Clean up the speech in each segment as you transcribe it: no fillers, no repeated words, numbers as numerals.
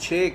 6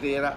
13,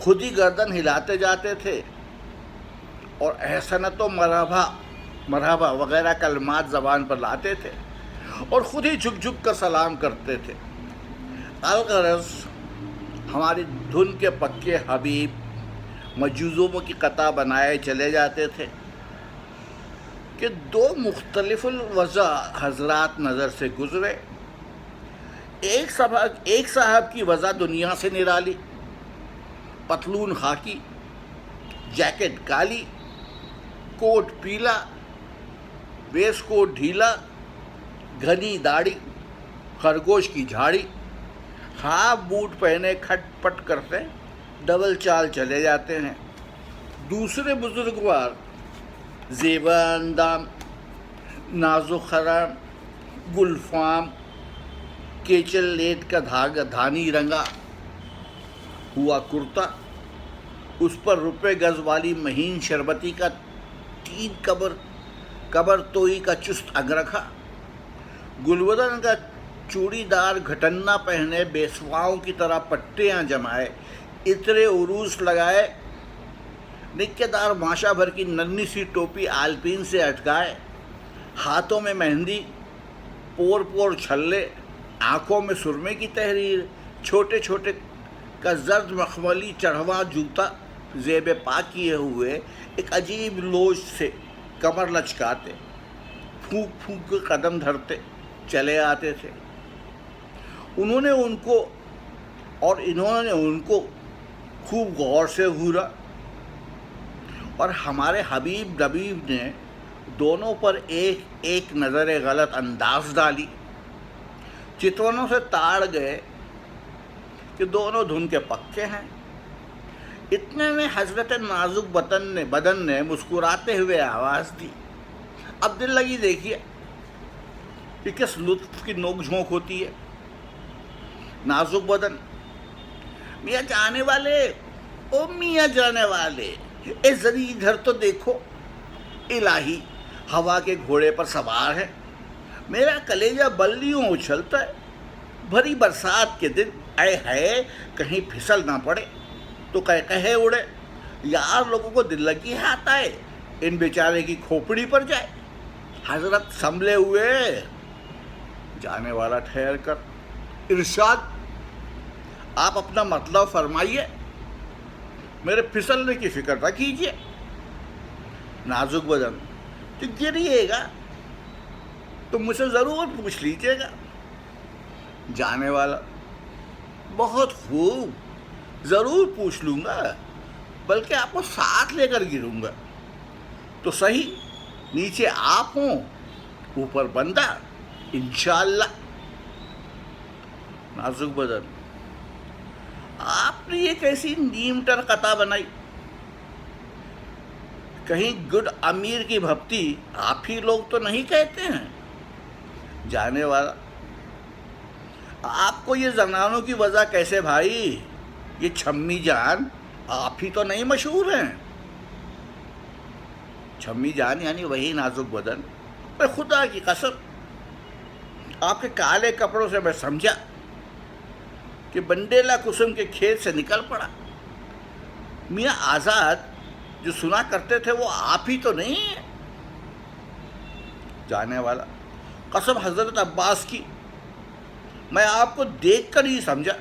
خود ہی گردن ہلاتے جاتے تھے اور احسنت و مرحبا وغیرہ کلمات زبان پر لاتے تھے اور خود ہی جھک جھک کر سلام کرتے تھے۔ الغرض ہماری دھن کے پکے حبیب مجذوبوں کی قطع بنائے چلے جاتے تھے کہ دو مختلف الوضع حضرات نظر سے گزرے۔ ایک صاحب کی وضع دنیا سے نرالی، پتلون خاکی، جیکٹ کالی، کوٹ پیلا، ویس کوٹ ڈھیلا، گھنی داڑھی، خرگوش کی جھاڑی، ہاف بوٹ پہنے کھٹ پٹ کرتے ڈبل چال چلے جاتے ہیں۔ دوسرے بزرگوار زیبا اندام، نازک خرام، گلفام، کیچل لیٹ کا دھانی رنگا ہوا کرتا، اس پر روپے گز والی مہین شربتی کا 3 کبر توئی کا چست انگرکھا، گلودن کا چوڑی دار گھٹنا پہنے بیسواؤں کی طرح پٹیاں جمائے، اترے عروس لگائے، نکے دار ماشا بھر کی ننھی سی ٹوپی آلپین سے اٹکائے، ہاتھوں میں مہندی، پور پور چھلے، آنکھوں میں سرمے کی تحریر، چھوٹے چھوٹے کا زرد مخملی چڑھوا جوتا زیب پا کیے ہوئے ایک عجیب لوچ سے کمر لچکاتے، پھونک پھونک کے قدم دھرتے چلے آتے تھے۔ انہوں نے ان کو اور انہوں نے ان کو خوب غور سے گھورا اور ہمارے حبیب نبیب نے دونوں پر ایک ایک نظر غلط انداز ڈالی، چتونوں سے تاڑ گئے کہ دونوں دھن کے پکے ہیں۔ اتنے میں حضرت نازک بدن نے مسکراتے ہوئے آواز دی، اب دل لگی دیکھیے کہ کس لطف کی نوک جھونک ہوتی ہے۔ نازک بدن، میاں جانے والے، او میاں جانے والے، اے ذری ادھر تو دیکھو، الہی ہوا کے گھوڑے پر سوار ہے، میرا کلیجہ بلیوں اچھلتا ہے، بھری برسات کے دن، اے ہے کہیں پھسل نہ پڑے تو کہے اڑے، یار لوگوں کو دل لگی ہے آتا ہے ان بیچارے کی کھوپڑی پر جائے۔ حضرت سنبھلے ہوئے، جانے والا ٹھہر کر، ارشاد، آپ اپنا مطلب فرمائیے، میرے پھسلنے کی فکر نہ کیجیے۔ نازک بدن، تو گریے گا تو مجھ سے ضرور پوچھ لیجیے گا۔ جانے والا، بہت خوب، ضرور پوچھ لوں گا، بلکہ آپ کو ساتھ لے کر گروں گا تو صحیح، نیچے آپ ہوں اوپر بندہ، انشاءاللہ۔ نازک بدن، آپ نے یہ کیسی نیم ٹر قطع بنائی؟ کہیں گڈ امیر کی بھپتی آپ ہی لوگ تو نہیں کہتے ہیں؟ جانے والا، آپ کو یہ زنانوں کی وضع کیسے بھائی؟ یہ چھمی جان آپ ہی تو نہیں مشہور ہیں؟ چھمی جان یعنی وہی نازک بدن، پر خدا کی قسم آپ کے کالے کپڑوں سے میں سمجھا کہ بنڈیلا قسم کے کھیت سے نکل پڑا۔ میاں آزاد جو سنا کرتے تھے وہ آپ ہی تو نہیں ہیں؟ جانے والا، قسم حضرت عباس کی، میں آپ کو دیکھ کر ہی سمجھا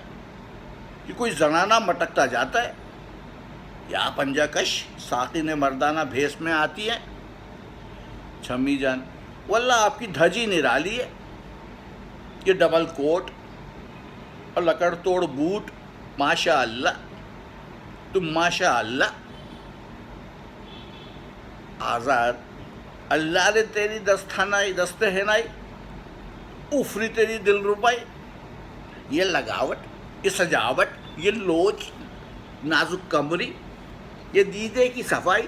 کہ کوئی زنانہ مٹکتا جاتا ہے، یا پنجہ کش ساقی نے مردانہ بھیس میں آتی ہے۔ چھمی جان، واللہ آپ کی دھجی نرالی ہے، یہ ڈبل کوٹ اور لکڑ توڑ بوٹ، ماشاء اللہ، تم ماشاء اللہ۔ آزاد، اللہ نے تیری دست ہنائی، اوفری تیری دل ربائی، یہ لگاوٹ، یہ سجاوٹ، یہ لوچ، نازک کمری، یہ دیدے کی صفائی،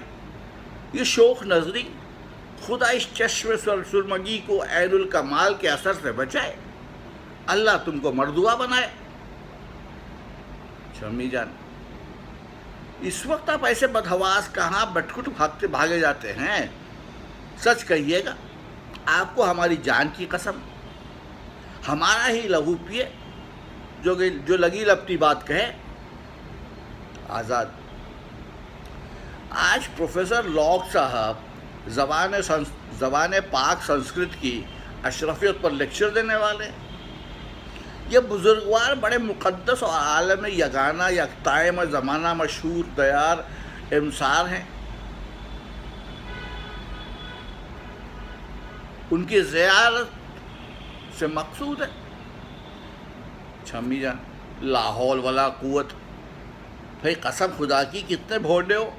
یہ شوخ نظری، خدا اس چشم سرمگی کو عین الکمال کے اثر سے بچائے، اللہ تم کو مردوا بنائے۔ شمی جان، اس وقت آپ ایسے بدحواس کہاں بٹکٹ بھاگے جاتے ہیں؟ سچ کہیے گا، آپ کو ہماری جان کی قسم، ہمارا ہی لہو پیے جو لگی لپٹی بات کہے۔ آزاد آج پروفیسر لاک صاحب زبان پاک سنسکرت کی اشرفیت پر لیکچر دینے والے ہیں۔ یہ بزرگوار بڑے مقدس اور عالم یگانہ یکتائم زمانہ مشہور دیار امسار ہیں۔ ان کی زیارت سے مقصود ہے چھمی جان لا حول ولا قوت۔ بھائی قسم خدا کی کتنے بھونڈے ہو،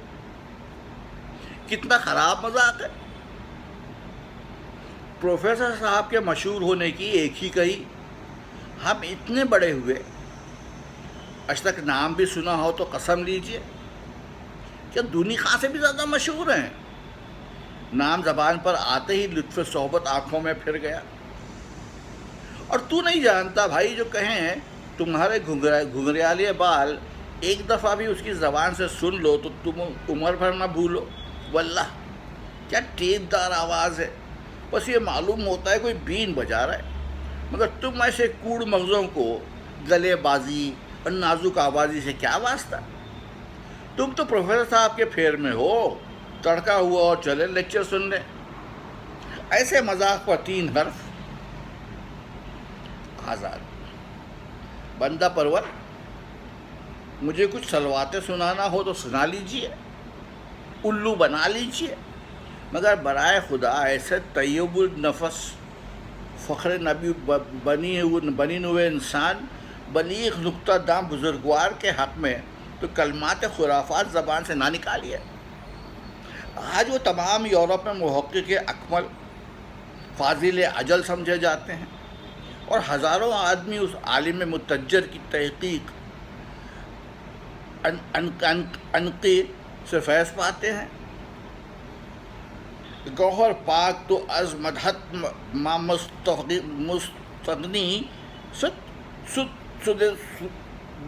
کتنا خراب مذاق ہے۔ پروفیسر صاحب کے مشہور ہونے کی ایک ہی کہی، ہم اتنے بڑے ہوئے، آج تک نام بھی سنا ہو تو قسم لیجئے کہ دونی خان سے بھی زیادہ مشہور ہیں۔ نام زبان پر آتے ہی لطف صحبت آنکھوں میں پھر گیا۔ اور تو نہیں جانتا بھائی، جو کہیں تمہارے گھنگریالے بال ایک دفعہ بھی اس کی زبان سے سن لو تو تم عمر بھر نہ بھولو۔ واللہ کیا ٹیپ دار آواز ہے، بس یہ معلوم ہوتا ہے کوئی بین بجا رہا ہے، مگر تم ایسے کوڑ مغزوں کو گلے بازی اور نازک آوازی سے کیا واسطہ؟ تم تو پروفیسر صاحب کے پھیر میں ہو، تڑکا ہوا اور چلے لیکچر سننے۔ ایسے مذاق پر 3 حرف۔ آزاد بندہ پرور، مجھے کچھ سلواتیں سنانا ہو تو سنا لیجئے، الو بنا لیجئے، مگر برائے خدا ایسے طیب النفس فخر نبی بنی ہوئے انسان بلیغ نقطہ دام بزرگوار کے حق میں تو کلمات خرافات زبان سے نہ نکالیے۔ آج وہ تمام یورپ میں محقق اکمل فاضل اجل سمجھے جاتے ہیں، اور ہزاروں آدمی اس عالم متجر کی تحقیق انقی سے فیض پاتے ہیں۔ گوہر پاک تو از مدحت ما مستغنی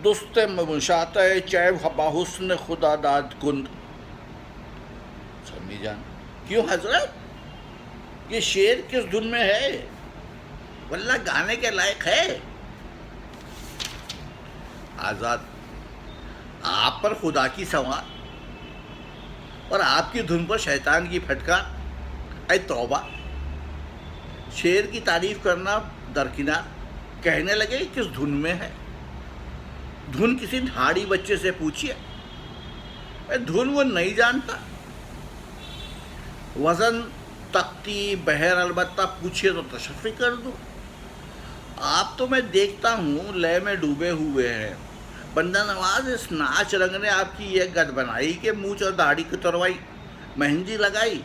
دست مشاطہ چیب با حسن خدا داد کند۔ سمی جان کیوں حضرت، یہ شعر کس دھن میں ہے؟ واللہ گانے کے لائق ہے۔ آزاد آپ پر خدا کی سوار اور آپ کی دھن پر شیطان کی پھٹکار۔ اے توبہ، شعر کی تعریف کرنا درکنار، کہنے لگے کس دھن میں ہے۔ دھن کسی ڈھاڑی بچے سے پوچھئے، دھن وہ نہیں جانتا۔ وزن تختی بہر البتہ پوچھے تو تشفی کر دوں۔ آپ تو میں دیکھتا ہوں لے میں ڈوبے ہوئے ہیں۔ بندہ نواز، اس ناچ رنگ نے آپ کی یہ گد بنائی کہ مونچھ اور داڑھی کتروائی، مہندی لگائی،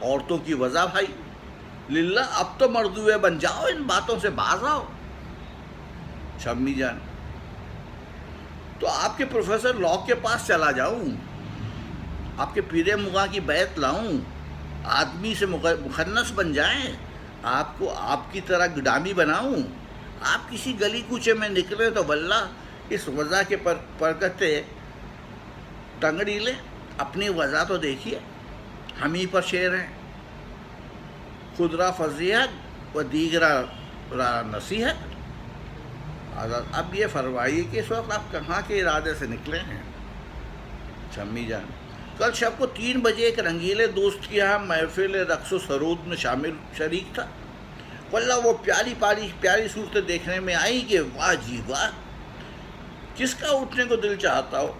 عورتوں کی وضع بھائی۔ للہ اب تو مردوے بن جاؤ، ان باتوں سے باز آؤ۔ شمی جان تو آپ کے پروفیسر لاک کے پاس چلا جاؤں، آپ کے پیر مغاں کی بیعت لاؤں، آدمی سے مخنث بن جائیں، آپ کو آپ کی طرح گڈامی بناؤں، آپ کسی گلی کوچے میں نکلے تو واللہ اس وضع کے پرکتے ٹنگڑی لیں۔ اپنی وضع تو دیکھیے، ہم ہی پر شعر ہیں، خود را فضیحت و دیگرا را نصیحت۔ اب یہ فرمائیے کہ اس وقت آپ کہاں کے ارادے سے نکلے ہیں؟ شمی جان کل شب کو 3 بجے ایک رنگیلے دوست کی یہاں محفل رقص و سرود میں شریک تھا۔ واللہ وہ پیاری صورتیں دیکھنے میں آئی کہ واہ جی واہ، کس کا اٹھنے کو دل چاہتا ہو۔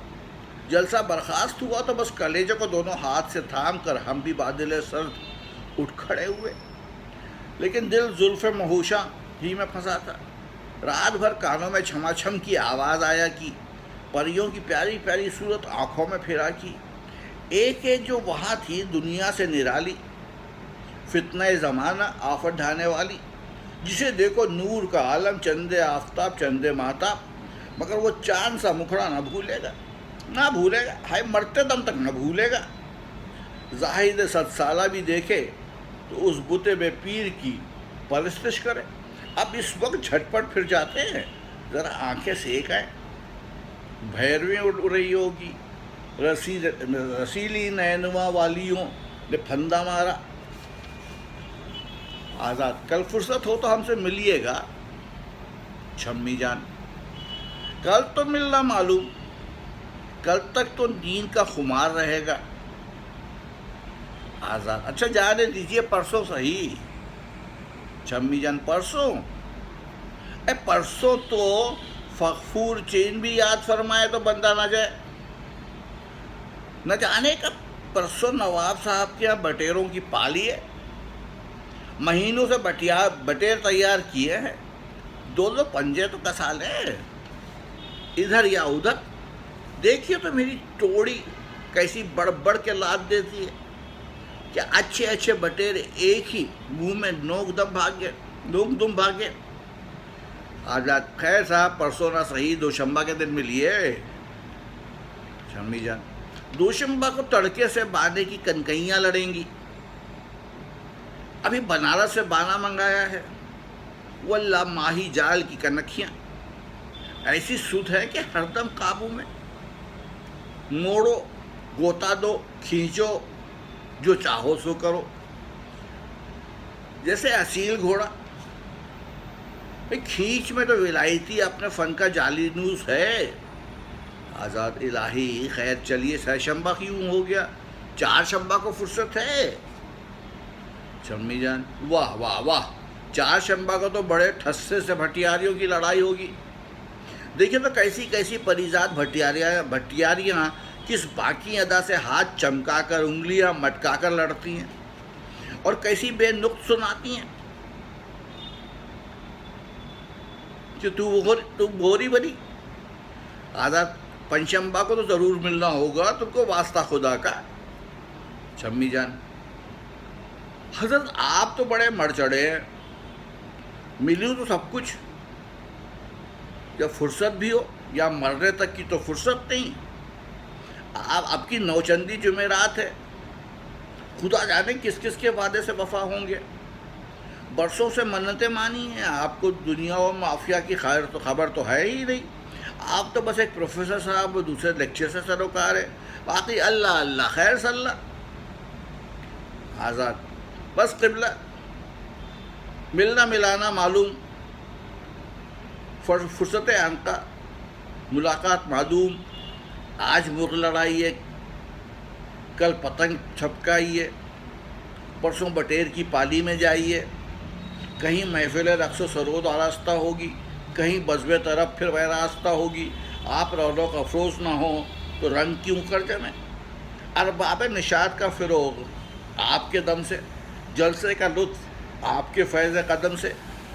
جلسہ برخاست ہوا تو بس کلیجے کو دونوں ہاتھ سے تھام کر ہم بھی بادل سرد اٹھ کھڑے ہوئے، لیکن دل زلف مہوشاں ہی میں پھنسا تھا۔ رات بھر کانوں میں چھما چھم کی آواز آیا کی، پریوں کی پیاری پیاری صورت آنکھوں میں پھرا کی، ایک ایک جو وہاں تھی دنیا سے نرالی، فتنہ زمانہ آفت ڈھانے والی، جسے دیکھو نور کا عالم، چندے آفتاب چندے ماہتاب، مگر وہ چاند سا مکھڑا نہ بھولے گا، ہائے مرتے دم تک نہ بھولے گا۔ زاہد 100 سالہ بھی دیکھے تو اس بت بے پیر کی پرستش کرے۔ اب اس وقت جھٹپٹ پھر جاتے ہیں، ذرا آنکھیں سیک آئیں، بھیرویں اڑ رہی ہوگی، رسیلی نینوا والیوں نے پھندا مارا۔ آزاد کل فرصت ہو تو ہم سے ملیے گا۔ چھمی جان کل تو ملنا معلوم، کل تک تو نیند کا خمار رہے گا آزاد. اچھا جانے دیجیے پرسوں صحیح چھمی جان, پرسوں تو فغفور چین بھی یاد فرمائے تو بندہ نہ جائے. نہ جانے کا پرسوں نواب صاحب کے یہاں بٹیروں کی پالی ہے, مہینوں سے بٹیر تیار کیے ہیں, دو پنجے تو کسا لے ادھر یا ادھر. دیکھیے تو میری ٹوڑی کیسی بڑھ بڑھ کے لاد دیتی ہے کہ اچھے اچھے بٹیر ایک ہی منہ میں نوک دم بھاگے. آزاد خیر صاحب پرسوں نہ صحیح دوشنبہ کے دن ملیے شمی جان. دوشنبہ کو تڑکے سے بانے کی کنکیاں لڑیں گی. ابھی بنارس سے بانا منگایا ہے, واللہ ماہی جال کی کنکھیاں ایسی سدھ ہے کہ ہر دم قابو میں. موڑو گوتا دو کھینچو جو چاہو سو کرو, جیسے اصیل گھوڑا. کھینچ میں تو ولایتی اپنے فن کا جعلی نوس ہے. آزاد الہی خیر چلیے سہ شنبہ کیوں ہو گیا, 4 شنبہ کو فرصت ہے شمی جان. واہ واہ واہ, 4 شنبہ کو تو بڑے ٹھسے سے بھٹیاریوں کی لڑائی ہوگی. دیکھیں تو کیسی کیسی پریزاد بھٹیاریاں کس باقی ادا سے ہاتھ چمکا کر انگلیاں مٹکا کر لڑتی ہیں اور کیسی بے نقط سناتی ہیں کہ تو بھوری بنی. آزاد پنچمبا کو تو ضرور ملنا ہوگا تم کو واسطہ خدا کا شمی جان. حضرت آپ تو بڑے مر چڑھے ہیں, ملی تو سب کچھ, جب فرصت بھی ہو یا مرنے تک کی تو فرصت نہیں. اب کی نوچندی جمعرات ہے, خدا جانے کس کس کے وعدے سے وفا ہوں گے. برسوں سے منتیں مانی ہیں, آپ کو دنیا و مافیا کی خبر تو ہے ہی نہیں. آپ تو بس ایک پروفیسر صاحب دوسرے لیکچر سے سروکار ہے, باقی اللہ اللہ خیر صلی اللہ. آزاد بس قبلہ ملنا ملانا معلوم, فرصت عنقا ملاقات معدوم. آج مرغ لڑائیے, کل پتنگ چھپکائیے, پرسوں بٹیر کی پالی میں جائیے, کہیں محفل رقص و سرود آراستہ ہوگی, کہیں بزم طرف پھر ویراستہ ہوگی. آپ رونق افروز نہ ہوں تو رنگ کیوں کر جمیں. ارباب نشاط کا فروغ آپ کے دم سے, جلسے کا لطف آپ کے فیض قدم سے.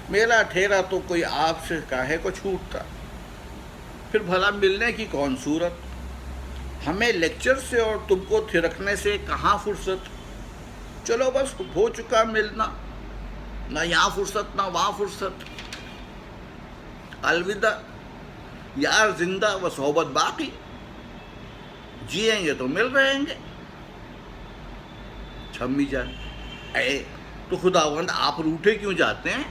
میرا ٹھیرا تو کوئی آپ سے کاہے کو چھوٹتا, پھر بھلا ملنے کی کون صورت. ہمیں لیکچر سے اور تم کو تھرکنے سے کہاں فرصت. چلو بس ہو چکا ملنا, نہ یہاں فرصت نہ وہاں فرصت. الوداع یار زندہ و صحبت باقی, جیئیں گے تو مل رہیں گے چھمی جان. تو خداوند آپ روٹھے کیوں جاتے ہیں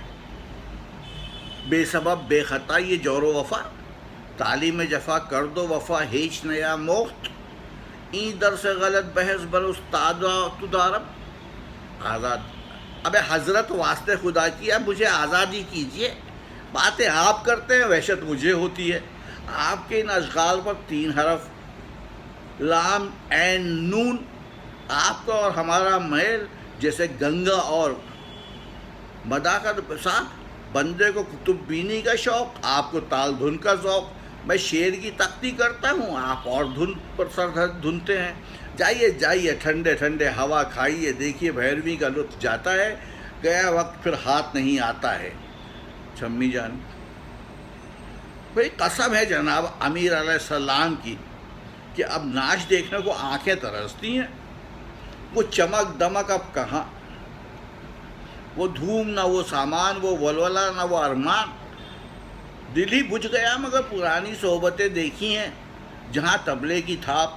بے سبب بے خطا یہ جور و وفا. تعلیم جفا کر دو وفا ہیچ نیا موخت, این در سے غلط بحث بر استاد تو دارم. آزاد ابے حضرت واسطے خدا کی اب مجھے آزادی کیجیے. باتیں آپ کرتے ہیں وحشت مجھے ہوتی ہے. آپ کے ان اشغال پر 3 حرف لام عین نون, آپ کا اور ہمارا میل جیسے گنگا اور مدا کا ساتھ. بندے کو کتب بینی کا شوق, آپ کو تال دھن کا ذوق. میں شعر کی تختی کرتا ہوں, آپ اور دھن پر سر دھنتے ہیں. جائیے جائیے ٹھنڈے ٹھنڈے ہوا کھائیے, دیکھیے بھیرویں کا لطف جاتا ہے, گیا وقت پھر ہاتھ نہیں آتا ہے چھمی جان. بھئی قسم ہے جناب امیر علیہ السلام کی کہ اب ناچ دیکھنے کو آنکھیں ترستی ہیں. وہ چمک دمک اب کہاں, وہ دھوم نہ وہ سامان, وہ ولولہ نہ وہ ارمان. دل ہی بجھ گیا مگر پرانی صحبتیں دیکھی ہیں, جہاں طبلے کی تھاپ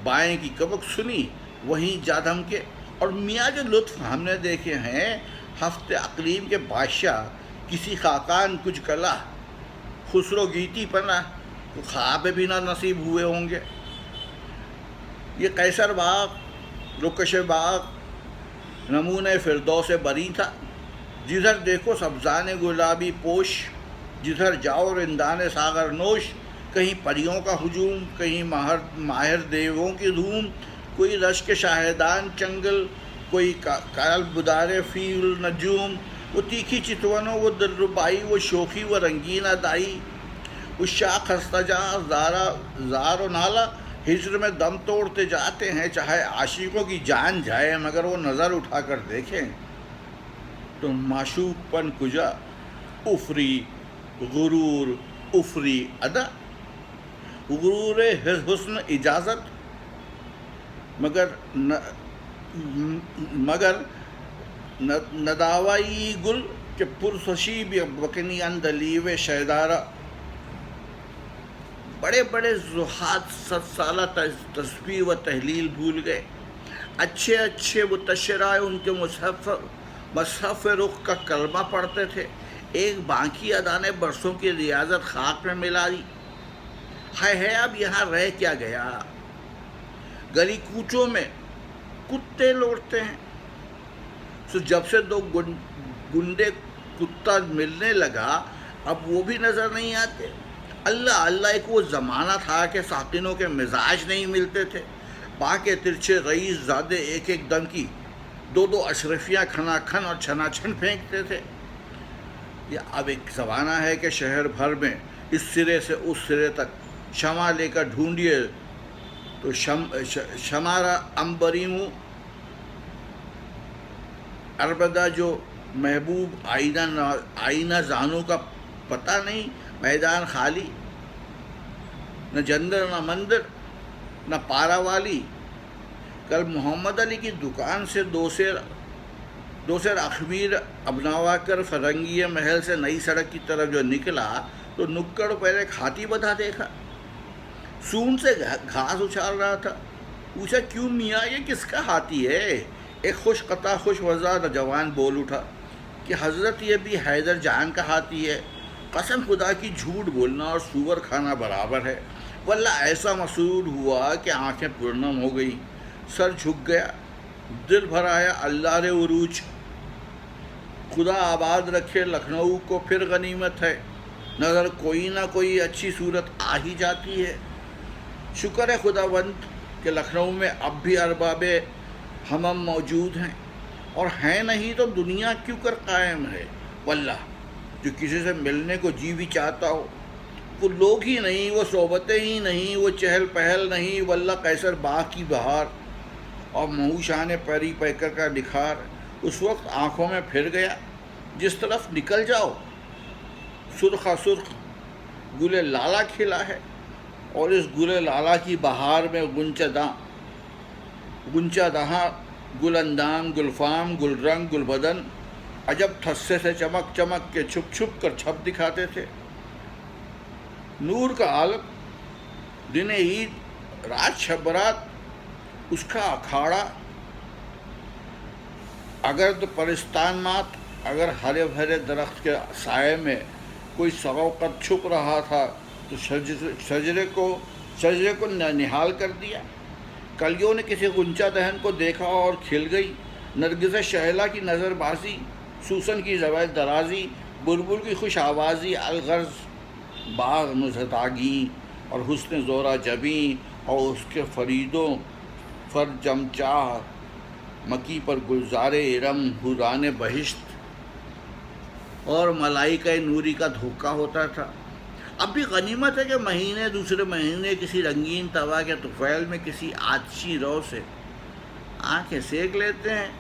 بائیں کی کبک سنی وہیں جا دھم کے. اور میاں جو لطف ہم نے دیکھے ہیں ہفت اقلیم کے بادشاہ, کسی خاقان کچھ کلا, خسرو گیتی پنا, تو خواب بھی نہ نصیب ہوئے ہوں گے. یہ قیصر باغ, رکش باغ نمونۂ فردوس بری تھا. جدھر دیکھو سبزان گلابی پوش, جدھر جاؤ رندان ساغر نوش. کہیں پریوں کا ہجوم، کہیں ماہر دیووں کی دھوم، کوئی رشک شاہدان چنگل، کوئی کال بدار فی النجوم، وہ تیکھی چتونوں، وہ دلربائی، وہ شوخی، وہ رنگین ادائی، وہ شاخ خستجا زار و نالا، ہجر میں دم توڑتے جاتے ہیں، چاہے عاشقوں کی جان جائے مگر وہ نظر اٹھا کر دیکھیں تو معشوق پن کجا، افری غرور افری ادا، غرور حسن اجازت مگر نداوائی گل کہ پرسشی بکنی اندلیو شیدارہ۔ بڑے بڑے زہاد 100 سالہ تسبیح و تحلیل بھول گئے، اچھے اچھے متشرائے ان کے مصحف رخ کا کلمہ پڑھتے تھے، ایک باقی ادا نے برسوں کی ریاضت خاک میں ملا دی۔ ہے اب یہاں رہ کیا گیا، گلی کوچوں میں کتے لوٹتے ہیں، سو جب سے 2 گنڈے کتا ملنے لگا اب وہ بھی نظر نہیں آتے۔ اللہ اللہ، ایک وہ زمانہ تھا کہ ساکنوں کے مزاج نہیں ملتے تھے، باقی ترچھے رئیس زادے ایک ایک دم کی 2 اشرفیاں کھنا کھن اور چھنا چھن پھینکتے تھے۔ یہ اب ایک زمانہ ہے کہ شہر بھر میں اس سرے سے اس سرے تک شمع لے کر ڈھونڈیے تو شمارا امبریمو اربدہ جو محبوب آئینہ زانوں کا پتہ نہیں، میدان خالی، نہ جندر نہ مندر نہ پارا والی۔ کل محمد علی کی دکان سے 2 سیر اخبیر ابناوا کر فرنگی محل سے نئی سڑک کی طرف جو نکلا تو نکڑ پہلے ایک ہاتھی بدھا دیکھا، سون سے گھاس اچھال رہا تھا۔ پوچھا کیوں میاں یہ کس کا ہاتھی ہے؟ ایک خوش قطع خوش وضع نوجوان بول اٹھا کہ حضرت یہ بھی حیدر جان کا ہاتھی ہے، قسم خدا کی جھوٹ بولنا اور سور کھانا برابر ہے۔ واللہ ایسا مسرور ہوا کہ آنکھیں پرنم ہو گئی، سر جھک گیا، دل بھر آیا اللہ رے عروج، خدا آباد رکھے لکھنؤ کو پھر غنیمت ہے، نظر کوئی نہ کوئی اچھی صورت آ ہی جاتی ہے۔ شکر ہے خداوند کہ لکھنؤ میں اب بھی ارباب ہمم موجود ہیں، اور ہیں نہیں تو دنیا کیوں کر قائم ہے۔ واللہ جو کسی سے ملنے کو جی بھی چاہتا ہو، وہ لوگ ہی نہیں، وہ صحبتیں ہی نہیں، وہ چہل پہل نہیں، واللہ قیصر باغ کی بہار اور مہوشان پری پیکر کا نکھار اس وقت آنکھوں میں پھر گیا جس طرف نکل جاؤ سرخا سرخ گل لالا کھلا ہے، اور اس گل لالا کی بہار میں گنچہ دہاں گل اندام گل فام گل رنگ گل بدن عجب تھسے سے چمک چمک کے چھپ چھپ کر چھپ دکھاتے تھے۔ نور کا عالم، دن عید، رات شب برات، اس کا اکھاڑا، اگر تو پرستان مات، اگر ہرے بھرے درخت کے سائے میں کوئی سغوقت چھپ رہا تھا تو شجرے کو نہال کر دیا۔ کلیوں نے کسی غنچہ دہن کو دیکھا اور کھل گئی، نرگس شہلا کی نظر بازی، سوسن کی زبید درازی، بلبل کی خوش آوازی، الغرض باغ نزہتاگی اور حسن زورا جبیں، اور اس کے فریدوں فرجم چاہ مکی پر گلزار ارم حوران بہشت اور ملائکہ نوری کا دھوکہ ہوتا تھا۔ اب بھی غنیمت ہے کہ مہینے دوسرے مہینے کسی رنگین طوا کے طفیل میں کسی آتشی رو سے آنکھیں سیک لیتے ہیں۔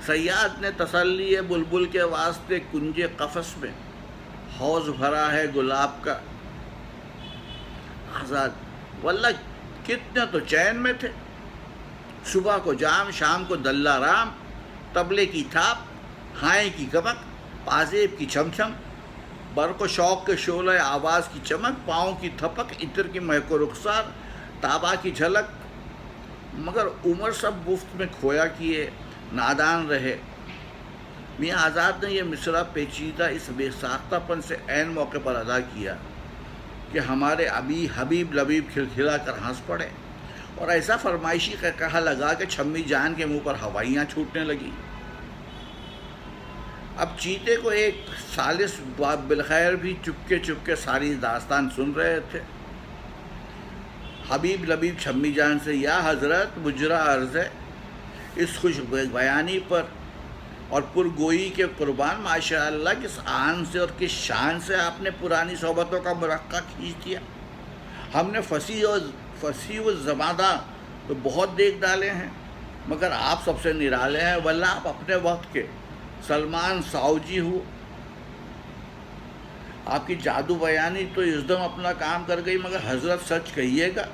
صیاد نے تسلی بلبل کے واسطے کنجے قفس میں حوض بھرا ہے گلاب کا آزاد۔ واللہ کتنے تو چین میں تھے، صبح کو جام، شام کو دلہ رام، طبلے کی تھاپ، ہائیں کی کمک، پازیب کی چھم چھم، برق و شوق کے شعلہ آواز کی چمک، پاؤں کی تھپک، عطر کی مہک و رخسار، تابا کی جھلک، مگر عمر سب گفت میں کھویا کیے نادان رہے۔ میاں آزاد نے یہ مصرع پیچیدہ اس بے ساختہ پن سے عین موقع پر ادا کیا کہ ہمارے ابھی حبیب لبیب کھلکھلا کر ہنس پڑے، اور ایسا فرمائشی کہا لگا کہ چھمی جان کے منہ پر ہوائیاں چھوٹنے لگی۔ اب چیتے کو ایک ثالث بالخیر بھی چپکے ساری داستان سن رہے تھے۔ حبیب لبیب چھمی جان سے، یا حضرت مجرا عرض ہے اس خوش بیانی پر اور پرگوئی کے قربان، ماشاء اللہ کس آن سے اور کس شان سے آپ نے پرانی صحبتوں کا مرقع کھینچ دیا۔ ہم نے فصیح و زباندہ تو بہت دیکھ ڈالے ہیں، مگر آپ سب سے نرالے ہیں، واللہ آپ اپنے وقت کے سلمان ساؤجی ہو۔ آپ کی جادو بیانی تو اس دم اپنا کام کر گئی، مگر حضرت سچ کہیے گا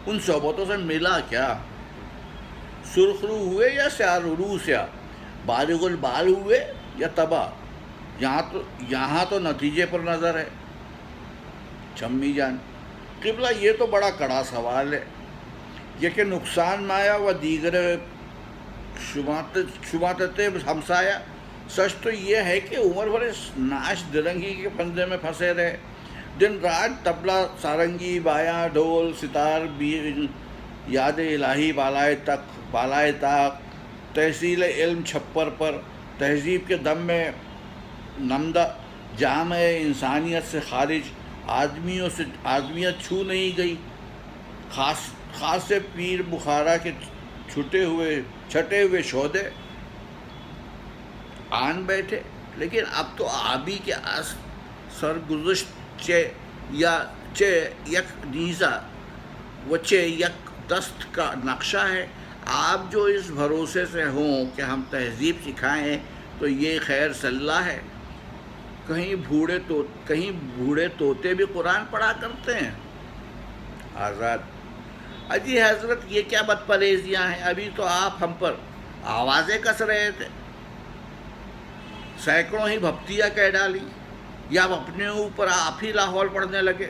ان صحبتوں سے ملا کیا؟ سرخ رو ہوئے یا سیاہ رو سیاہ، بالغ البال ہوئے یا تباہ؟ یہاں تو نتیجے پر نظر ہے۔ چھمی جان، قبلہ یہ تو بڑا کڑا سوال ہے، یہ کہ نقصان مایا و دیگر شماتت ہمسایا۔ سچ تو یہ ہے کہ عمر بھر اس ناش درنگی کے پندے میں پھنسے رہے، دن رات طبلہ سارنگی بایا ڈھول ستار یاد الہی بالائے طاق، تحصیل علم چھپر پر، تہذیب کے دم میں نمدہ، جامع انسانیت سے خارج، آدمیت چھو نہیں گئی، خاص سے پیر بخارا کے چھٹے ہوئے شودے آن بیٹھے۔ لیکن اب تو آبی کے سرگزشت یک نیزہ و یک دست کا نقشہ ہے۔ آپ جو اس بھروسے سے ہوں کہ ہم تہذیب سکھائیں تو یہ خیر صلاح ہے۔ کہیں بوڑھے طوطے بھی قرآن پڑھا کرتے ہیں۔ آزاد، اجی حضرت یہ کیا بد پریزیاں ہیں، ابھی تو آپ ہم پر آوازیں کس رہے تھے، سینکڑوں ہی بھپتیاں کہہ ڈالی، یا اپنے اوپر آپ ہی لاہور پڑھنے لگے۔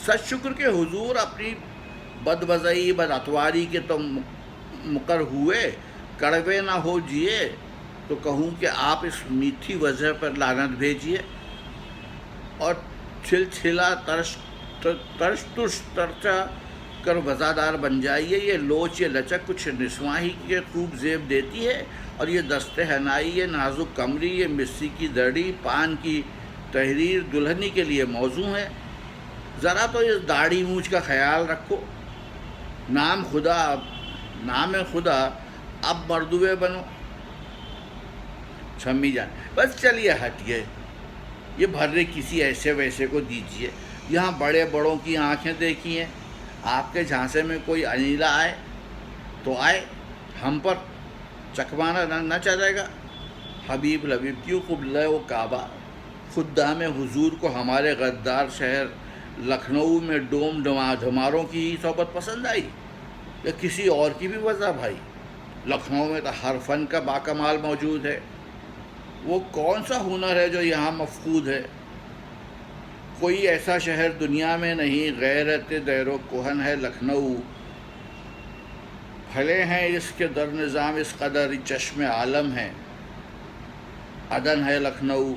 سچ شکر کہ حضور اپنی بدوضعی بداتواری کے تو مقر ہوئے، کڑوے نہ ہو جیے تو کہوں کہ آپ اس میٹھی وجہ پر لعنت بھیجیے، اور چھلا ترش ترچا کر وزادار بن جائیے۔ یہ لوچ یہ لچک کچھ نسواں ہی کے خوب زیب دیتی ہے، اور یہ دست حنائی، یہ نازک کمری، یہ مسی کی دڑی، پان کی تحریر دلہنی کے لیے موزوں ہے۔ ذرا تو اس داڑھی مونچھ کا خیال رکھو، نام خدا اب مردوے بنو۔ چھمی جان، بس چلیے ہٹیے، یہ بھرے کسی ایسے ویسے کو دیجیے۔ یہاں بڑے بڑوں کی آنکھیں دیکھی ہیں، آپ کے جھانسے میں کوئی انیلا آئے تو آئے، ہم پر چکوانا نہ چلے گا۔ حبیب لبیب، کیوں قبلہ و کعبہ خدام حضور کو ہمارے غدار شہر لکھنؤ میں ڈوم دھماروں کی ہی صحبت پسند آئی، یا کسی اور کی بھی وجہ بھائی؟ لکھنؤ میں تو ہر فن کا باکمال موجود ہے، وہ کون سا ہنر ہے جو یہاں مفقود ہے؟ کوئی ایسا شہر دنیا میں نہیں، غیرت دیر و کوہن ہے لکھنؤ، پھلے ہیں اس کے در نظام اس قدر چشم عالم ہے، عدن ہے لکھنؤ،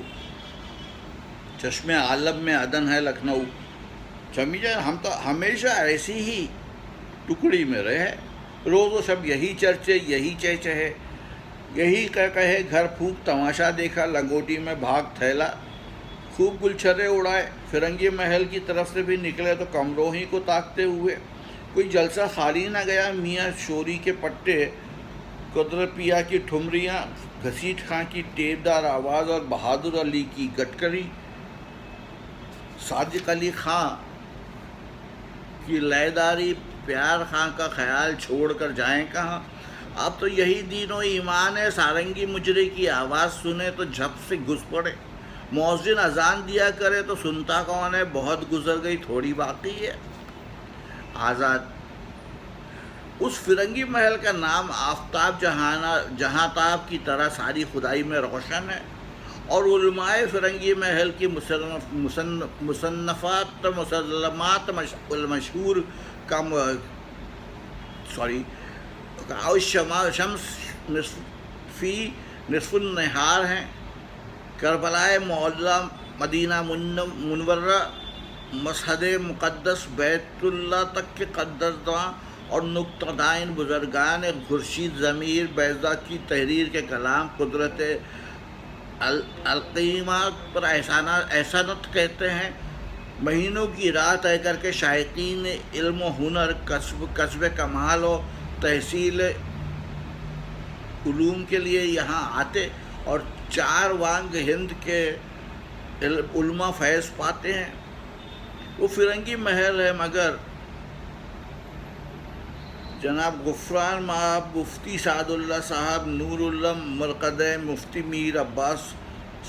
چشم عالم میں عدن ہے لکھنؤ۔ چھمی جان، ہم تو ہمیشہ ایسی ہی ٹکڑی میں رہے، روز و شب یہی چرچے، یہی چہچہے، یہی کہے گھر پھونک تماشا دیکھا، لنگوٹی میں بھاگ تھیلا، خوب گلچھرے اڑائے، فرنگی محل کی طرف سے بھی نکلے تو کمروں ہی کو تاکتے ہوئے، کوئی جلسہ خالی نہ گیا۔ میاں شوری کے پٹے، قدر پیا کی ٹھمریاں، گھسیٹ خاں کی ٹیپ دار آواز اور بہادر علی کی گٹکری، صادق علی خاں کی لےداری، پیار خاں کا خیال چھوڑ کر جائیں کہاں؟ اب تو یہی دین و ایمان ہے، سارنگی مجرے کی آواز سنے تو جھپ سے گھس پڑے، مؤذن اذان دیا کرے تو سنتا کون ہے؟ بہت گزر گئی، تھوڑی باقی ہے۔ آزاد، اس فرنگی محل کا نام آفتاب جہاں تاب کی طرح ساری خدائی میں روشن ہے، اور علماء فرنگی محل کی مصنفات مسلمات المشہور کا شمس فی نصف النہار ہیں۔ کربلائے معلیٰ، مدینہ منورہ، مشہد مقدس بیت اللہ تک کے قدرداں اور نقطہ دائن بزرگان خورشید ضمیر بیضا کی تحریر کے کلام، قدرت القیمات پر احسانت کہتے ہیں. مہینوں کی راہ طے کر کے شائقین علم و ہنر، کسب کمال و تحصیل علوم کے لیے یہاں آتے اور چار وانگ ہند کے علماء فیض پاتے ہیں. وہ فرنگی محل ہے، مگر جناب غفران مآب مفتی سعد اللہ صاحب، نور اللہ مرقدہ، مفتی میر عباس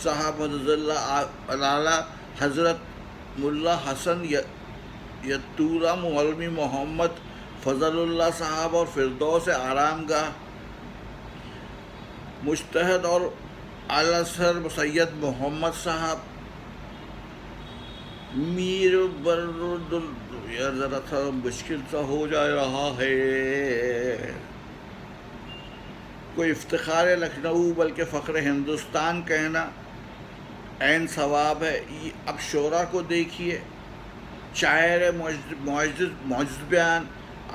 صاحب مدد اللہ علالہ، حضرت ملا حسن یتورا، مولوی محمد فضل اللہ صاحب اور فردوس آرام گاہ مجتہد اور اعلیٰ سر سید محمد صاحب، میر برد یار ذرا تھا مشکل سا ہو جا رہا ہے. کوئی افتخار لکھنؤ بلکہ فخر ہندوستان کہنا عین ثواب ہے. اب شعرا کو دیکھیے، شاعر معجز بیان،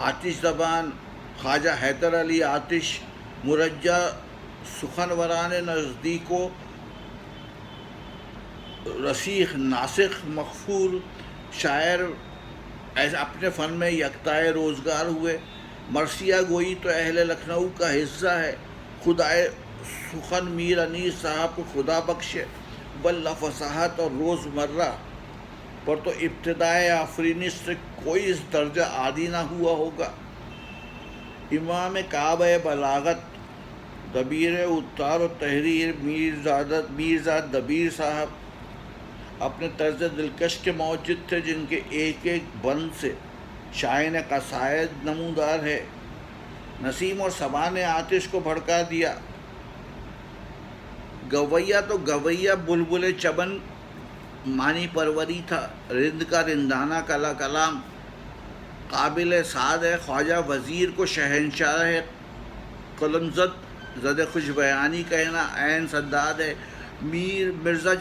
آتش زبان خواجہ حیدر علی آتش، مرجع سخنوران نزدیک و رسیخ ناسخ مغفور شاعر ایسے اپنے فن میں یکتائے روزگار ہوئے. مرثیہ گوئی تو اہل لکھنؤ کا حصہ ہے. خدائے سخن میر انیس صاحب کو خدا بخشے، بلّہ فصاحت اور روز مرہ پر تو ابتدائے آفرینش سے کوئی اس درجہ عادی نہ ہوا ہوگا. امام کعبہ بلاغت، دبیر اتار و تحریر میرزاد دبیر صاحب اپنے طرز دلکش کے موجد تھے، جن کے ایک ایک بند سے شائن قصائد نمودار ہے. نسیم اور صبا نے آتش کو بھڑکا دیا. گویا تو گویا بلبل چمن معنی پروری تھا. رند کا رندانہ کلام قابل سعد ہے. خواجہ وزیر کو شہنشاہ قلم زد خوش بیانی کہنا عین سداد ہے. مرزا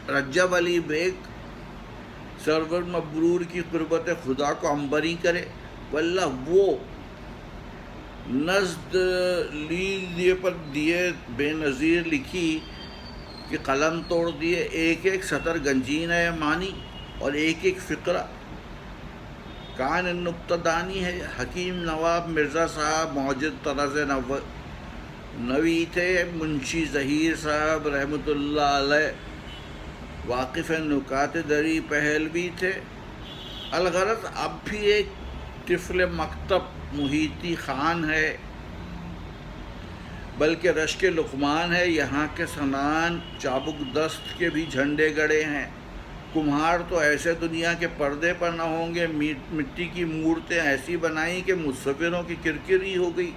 رجب علی بیگ سرور مبرور کی قربت خدا کو عنبری کرے. واللہ وہ نزد لیے پر دیے بے نظیر لکھی کہ قلم توڑ دیے. ایک ایک سطر گنجین ہے معنی اور ایک ایک فقرہ کان نکتہ دانی ہے. حکیم نواب مرزا صاحب موجد طرز نوی تھے. منشی ظہیر صاحب رحمۃ اللہ علیہ واقف نکات دری پہلوی تھے. الغرض اب بھی ایک طفل مکتب محیطی خان ہے، بلکہ رشک لقمان ہے. یہاں کے صنعان چابک دست کے بھی جھنڈے گڑے ہیں. کمہار تو ایسے دنیا کے پردے پر نہ ہوں گے. مٹی کی مورتیں ایسی بنائیں کہ مصوروں کی کرکری ہو گئی.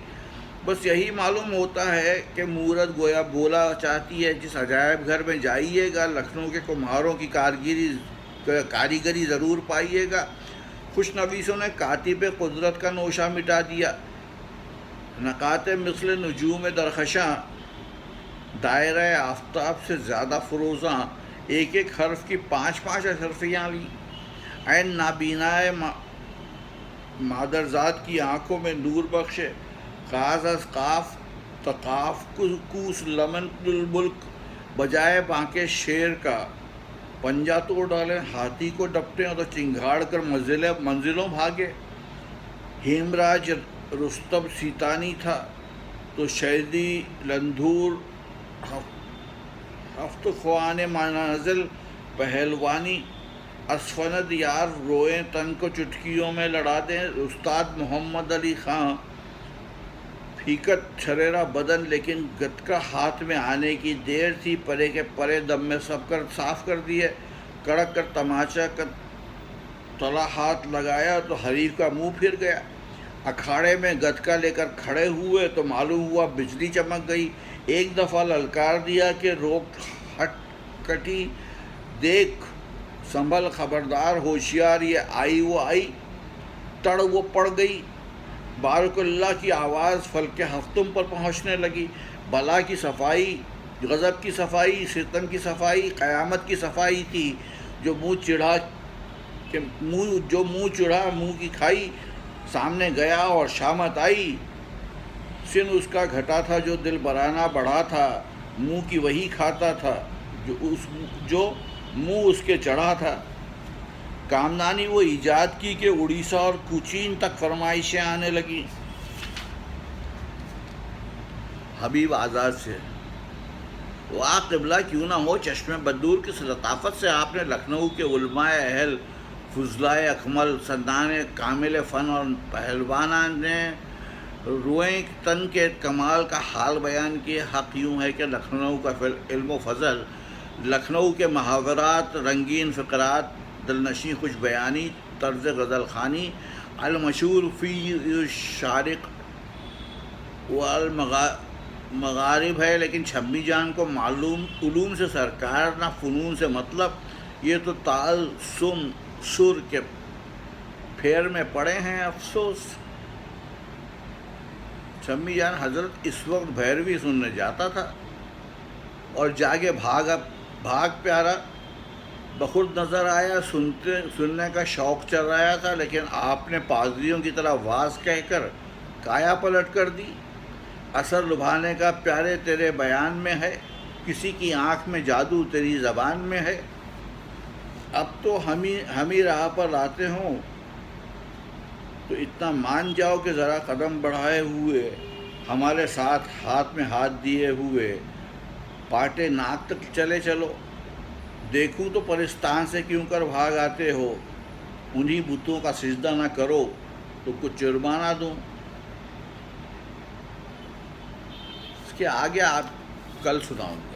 بس یہی معلوم ہوتا ہے کہ مورت گویا بولا چاہتی ہے. جس عجائب گھر میں جائیے گا لکھنؤ کے کمہاروں کی کاریگری ضرور پائیے گا. خوش نویسوں نے کاتب قدرت کا نوشہ مٹا دیا. نقاط مثل نجوم درخشاں، دائرہ آفتاب سے زیادہ فروزاں، ایک ایک حرف کی 5 اشرفیاں لی. عین نابینائے مادرزاد کی آنکھوں میں نور بخشے. قاز از قاف تقاف کوس لمن الملک، بجائے بانکے شیر کا پنجہ توڑ ڈالیں. ہاتھی کو ڈپٹیں اور چنگھاڑ کر منزلوں بھاگے. ہیمراج رستم سیتانی تھا تو شیدی لندھور ہفت خوان منازل پہلوانی. اسفند یار روئیں تن کو چٹکیوں میں لڑا دیں. استاد محمد علی خان پھیکت چھریرا بدن، لیکن گتکا ہاتھ میں آنے کی دیر تھی. پرے کے پرے دم میں صاف کر دیے. کڑک کر تماچا کا تلا ہاتھ لگایا تو حریف کا منہ پھر گیا. اکھاڑے میں گتکا لے کر کھڑے ہوئے تو معلوم ہوا بجلی چمک گئی. ایک دفعہ للکار دیا کہ روک ہٹ کٹی، دیکھ سنبھل، خبردار، ہوشیار، یہ آئی وہ آئی، تڑ وہ پڑ گئی. بارک اللہ کی آواز فلک ہفتم پر پہنچنے لگی. بلا کی صفائی، غضب کی صفائی، ستم کی صفائی، قیامت کی صفائی تھی. جو منہ چڑھا منہ کی کھائی. سامنے گیا اور شامت آئی. سن اس کا گھٹا تھا جو دل برانہ بڑھا تھا. منہ کی وہی کھاتا تھا جو منہ اس کے چڑھا تھا۔ کامدانی وہ ایجاد کی کہ اڑیسہ اور کوچین تک فرمائشیں آنے لگیں۔ حبیب آزاد سے واہ قبلہ کیوں نہ ہو چشم بدور کی لطافت سے آپ نے لکھنؤ کے علماء اہل، فضلائے اکمل، سندان کامل فن اور پہلوانان نے روئیں تن کے کمال کا حال بیان کیے۔ حق یوں ہے کہ لکھنؤ کا علم و فضل، لکھنؤ کے محاورات، رنگین فقرات، دلنشیں خوش بیانی، طرز غزل خوانی، المشہور فی شارق والمغارب ہے، لیکن چھمی جان کو معلوم علوم سے سرکار نہ فنون سے مطلب، یہ تو تال سم سر کے پھیر میں پڑے ہیں افسوس۔ چھمی جان حضرت اس وقت بھیروی سننے جاتا تھا اور جاگے بھاگ پیارا بخود نظر آیا، سننے کا شوق چل رہا تھا، لیکن آپ نے پادریوں کی طرح واز کہہ کر کایا پلٹ کر دی۔ اثر لبھانے کا پیارے تیرے بیان میں ہے، کسی کی آنکھ میں جادو تیری زبان میں ہے۔ اب تو ہم ہی راہ پر آتے ہوں تو اتنا مان جاؤ کہ ذرا قدم بڑھائے ہوئے ہمارے ساتھ ہاتھ میں ہاتھ دیے ہوئے پاٹے ناک تک چلے چلو۔ دیکھوں تو پرستان سے کیوں کر بھاگ آتے ہو، انہی بتوں کا سجدہ نہ کرو تو کچھ جرمانہ دوں۔ اس کے آگے آپ کل سناؤں گا۔